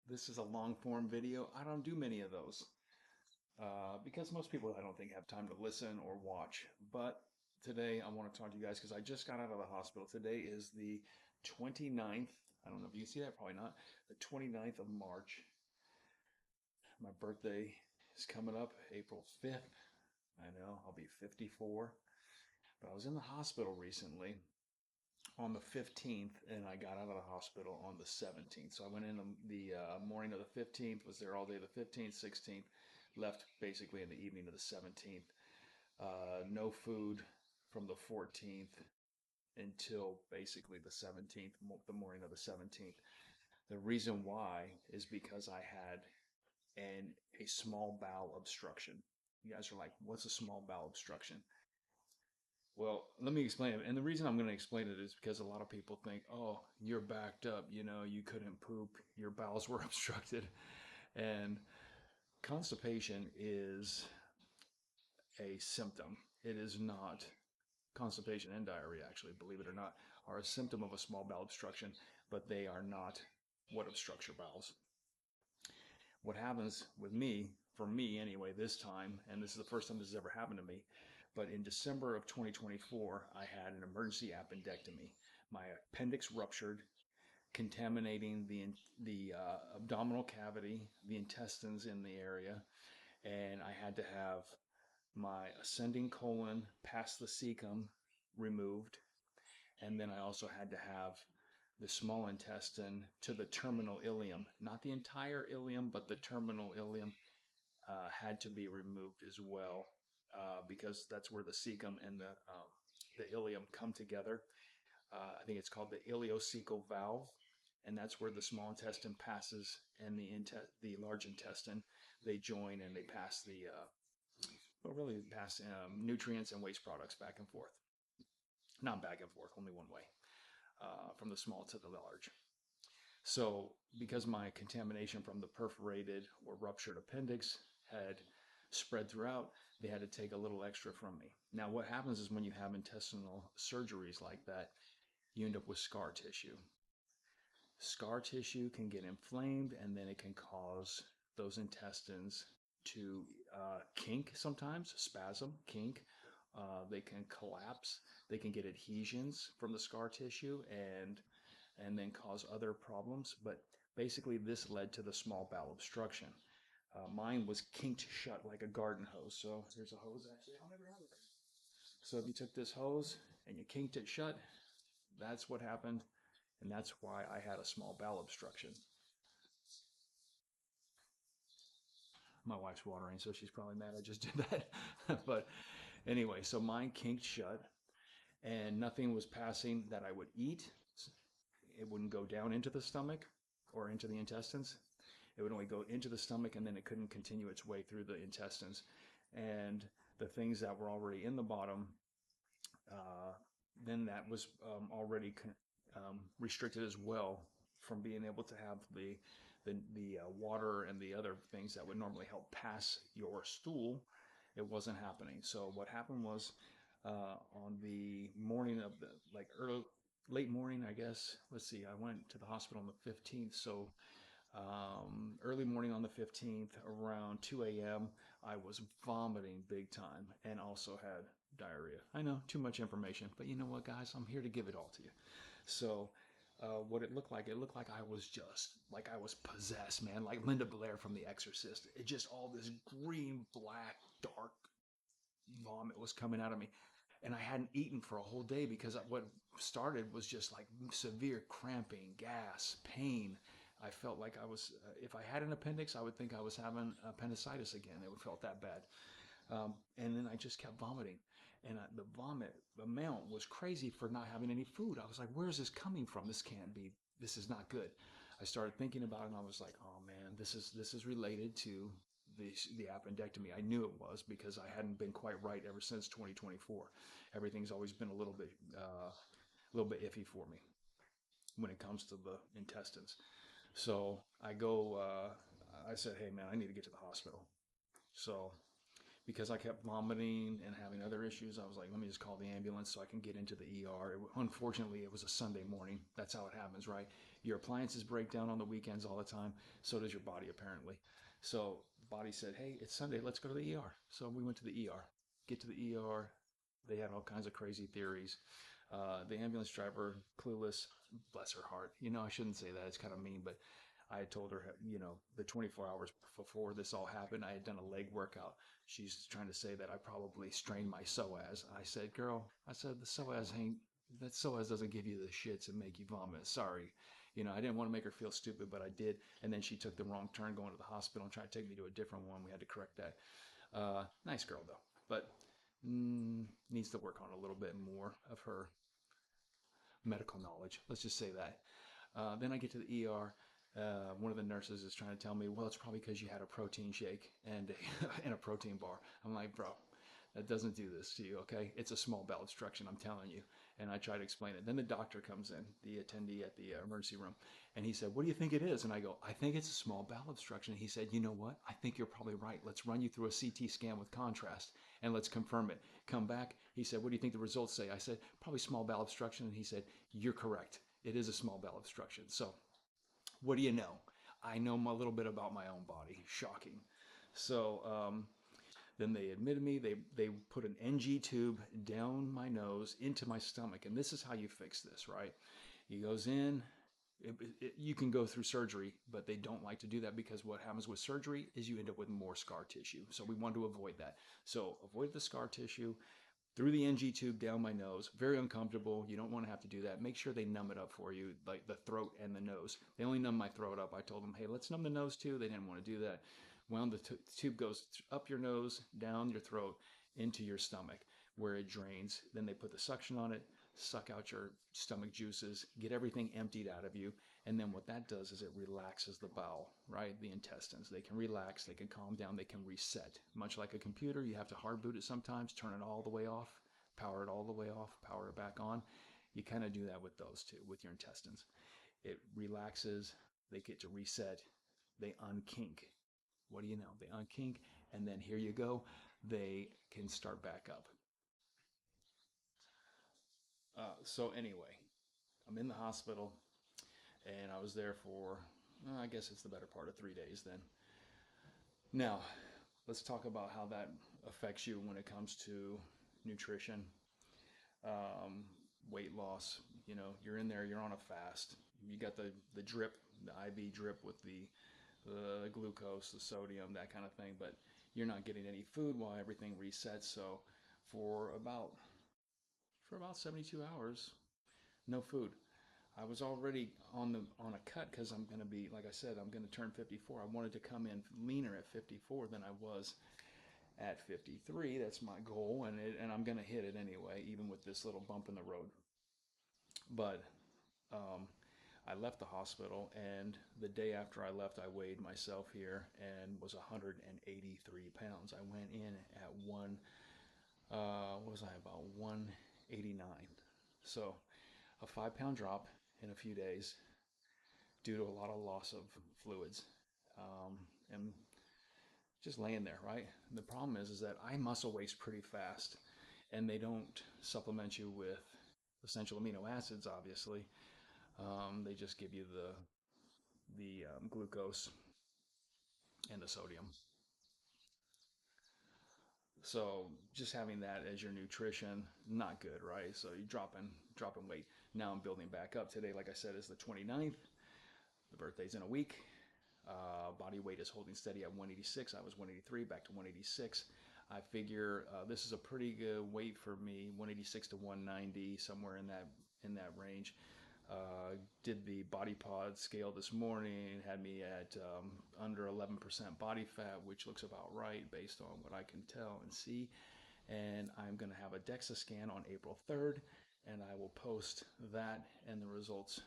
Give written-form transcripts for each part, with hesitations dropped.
This is a long form video. I don't do many of those because most people I don't think have time to listen or watch. But today I want to talk to you guys because I just got out of the hospital. Today is the 29th. I don't know if you can see that, probably not. The 29th of March. My birthday is coming up April 5th. I know, I'll be 54. But I was in the hospital recently on the 15th, and I got out of the hospital on the 17th. So I went in the morning of the 15th, was there all day the 15th, 16th, left basically in the evening of the 17th. No food from the 14th until basically the 17th, the morning of the 17th. The reason why is because I had a small bowel obstruction. You guys are like, what's a small bowel obstruction? Well, let me explain it. And the reason I'm going to explain it is because a lot of people think, oh, you're backed up, you couldn't poop, your bowels were obstructed. And constipation is a symptom. It is not constipation and diarrhea, actually, believe it or not, are a symptom of a small bowel obstruction, but they are not what obstructs your bowels. What happens with me, for me anyway, this time, and this is the first time this has ever happened to me, but in December of 2024, I had an emergency appendectomy. My appendix ruptured, contaminating the abdominal cavity, the intestines in the area, and I had to have my ascending colon past the cecum removed, and then I also had to have the small intestine to the terminal ileum, not the entire ileum, but the terminal ileum had to be removed as well because that's where the cecum and the ileum come together. I think it's called the ileocecal valve, and that's where the small intestine passes and the large intestine. They join and they pass really pass nutrients and waste products back and forth. Not back and forth, only one way, from the small to the large. So because my contamination from the perforated or ruptured appendix had spread throughout, they had to take a little extra from me. Now what happens is when you have intestinal surgeries like that, you end up with scar tissue. Scar tissue can get inflamed, and then it can cause those intestines to kink sometimes, spasm, kink. They can collapse. They can get adhesions from the scar tissue and then cause other problems. But basically, this led to the small bowel obstruction. Mine was kinked shut like a garden hose. So there's a hose actually. I'll never have it. So if you took this hose and you kinked it shut, that's what happened. And that's why I had a small bowel obstruction. My wife's watering, so she's probably mad I just did that. But anyway, so mine kinked shut and nothing was passing that I would eat. It wouldn't go down into the stomach or into the intestines. It would only go into the stomach, and then it couldn't continue its way through the intestines. And the things that were already in the bottom, then that was already restricted as well from being able to have the water and the other things that would normally help pass your stool. It wasn't happening. So what happened was on the morning of the late morning, I guess. Let's see. I went to the hospital on the 15th. So early morning on the 15th, around 2 a.m., I was vomiting big time and also had diarrhea. I know, too much information, but you know what, guys? I'm here to give it all to you. So what it looked like I was just, like I was possessed, man, like Linda Blair from The Exorcist. It just all this green, black, dark vomit was coming out of me. And I hadn't eaten for a whole day because what started was just like severe cramping, gas, pain. I felt like I was, if I had an appendix, I would think I was having appendicitis again. It would felt that bad. And then I just kept vomiting. And the vomit amount was crazy for not having any food. I was like, where is this coming from? This can't be, this is not good. I started thinking about it, and I was like, oh man, this is related to the appendectomy. I knew it was because I hadn't been quite right ever since 2024. Everything's always been a little bit iffy for me when it comes to the intestines. So I said, hey man, I need to get to the hospital. So because I kept vomiting and having other issues, I was like, let me just call the ambulance so I can get into the ER. Unfortunately, it was a Sunday morning. That's how it happens, right? Your appliances break down on the weekends all the time. So does your body, apparently. So the body said, hey, it's Sunday. Let's go to the ER. So we went to the ER. Get to the ER. They had all kinds of crazy theories. The ambulance driver, clueless, bless her heart. I shouldn't say that. It's kind of mean, but I had told her, the 24 hours before this all happened, I had done a leg workout. She's trying to say that I probably strained my psoas. I said, girl, the psoas ain't, that psoas doesn't give you the shits and make you vomit. Sorry. I didn't want to make her feel stupid, but I did. And then she took the wrong turn going to the hospital and tried to take me to a different one. We had to correct that. Nice girl, though. But needs to work on a little bit more of her medical knowledge. Let's just say that. Then I get to the ER. One of the nurses is trying to tell me, well, it's probably because you had a protein shake and and a protein bar. I'm like, bro, that doesn't do this to you, okay? It's a small bowel obstruction, I'm telling you. And I try to explain it. Then the doctor comes in, the attendee at the emergency room, and he said, what do you think it is? And I go, I think it's a small bowel obstruction. He said, you know what? I think you're probably right. Let's run you through a CT scan with contrast and let's confirm it. Come back. He said, what do you think the results say? I said, probably small bowel obstruction. And he said, you're correct. It is a small bowel obstruction. So what do you know? I know a little bit about my own body. Shocking. So then they admitted me. They put an NG tube down my nose into my stomach. And this is how you fix this, right? He goes in. You can go through surgery, but they don't like to do that because what happens with surgery is you end up with more scar tissue. So we want to avoid that. So avoid the scar tissue. Through the NG tube down my nose. Very uncomfortable. You don't want to have to do that. Make sure they numb it up for you, like the throat and the nose. They only numb my throat up. I told them, hey, let's numb the nose too. They didn't want to do that. Well, the tube goes up your nose, down your throat, into your stomach where it drains. Then they put the suction on it, suck out your stomach juices, get everything emptied out of you. And then what that does is it relaxes the bowel, right? The intestines. They can relax, they can calm down, they can reset. Much like a computer, you have to hard boot it sometimes, turn it all the way off, power it all the way off, power it back on. You kind of do that with those two, with your intestines. It relaxes, they get to reset, they unkink. What do you know? They unkink, and then here you go. They can start back up. So anyway, I'm in the hospital, and I was there for, I guess it's the better part of 3 days then. Now, let's talk about how that affects you when it comes to nutrition, um, weight loss. You're in there, you're on a fast. You got the drip, the IV drip with the glucose, the sodium, that kind of thing, but you're not getting any food while everything resets. So for about 72 hours, no food. I was already on a cut because I'm going to be, like I said, I'm going to turn 54. I wanted to come in leaner at 54 than I was at 53. That's my goal, and I'm going to hit it anyway, even with this little bump in the road. But um, I left the hospital, and the day after I left, I weighed myself here and was 183 pounds. I went in at what was I, about 189. So a 5 pound drop in a few days due to a lot of loss of fluids. And just laying there, right? And the problem is that I muscle waste pretty fast, and they don't supplement you with essential amino acids, obviously. They just give you the glucose and the sodium. So just having that as your nutrition, not good, right? So you're dropping weight. Now I'm building back up. Today, like I said, is the 29th. The birthday's in a week. Body weight is holding steady at 186. I was 183, back to 186. I figure this is a pretty good weight for me, 186 to 190, somewhere in that range. Did the body pod scale this morning, had me at under 11% body fat, which looks about right based on what I can tell and see. And I'm going to have a DEXA scan on April 3rd, and I will post that and the results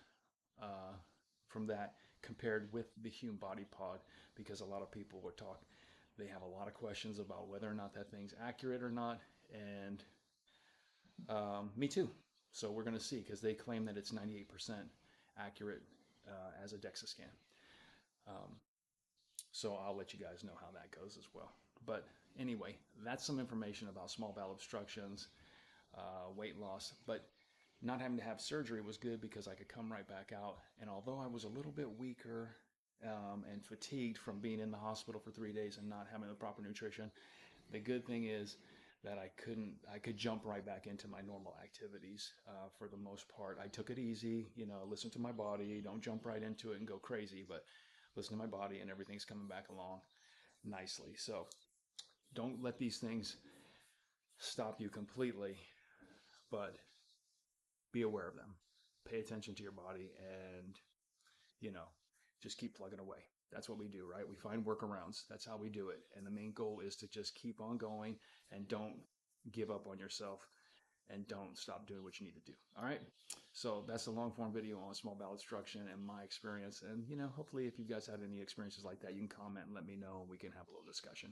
from that compared with the Hume body pod, because a lot of people would talk, they have a lot of questions about whether or not that thing's accurate or not, and me too. So we're going to see, because they claim that it's 98% accurate as a DEXA scan. Um, so I'll let you guys know how that goes as well. But anyway, that's some information about small bowel obstructions, weight loss. But not having to have surgery was good because I could come right back out. And although I was a little bit weaker and fatigued from being in the hospital for 3 days and not having the proper nutrition, the good thing is that I could jump right back into my normal activities for the most part. I took it easy, listen to my body, don't jump right into it and go crazy, but listen to my body and everything's coming back along nicely. So don't let these things stop you completely, but be aware of them. Pay attention to your body and, you know, just keep plugging away. That's what we do, right? We find workarounds. That's how we do it. And the main goal is to just keep on going and don't give up on yourself and don't stop doing what you need to do. All right. So that's a long form video on small bowel obstruction and my experience. And, hopefully if you guys had any experiences like that, you can comment and let me know and we can have a little discussion.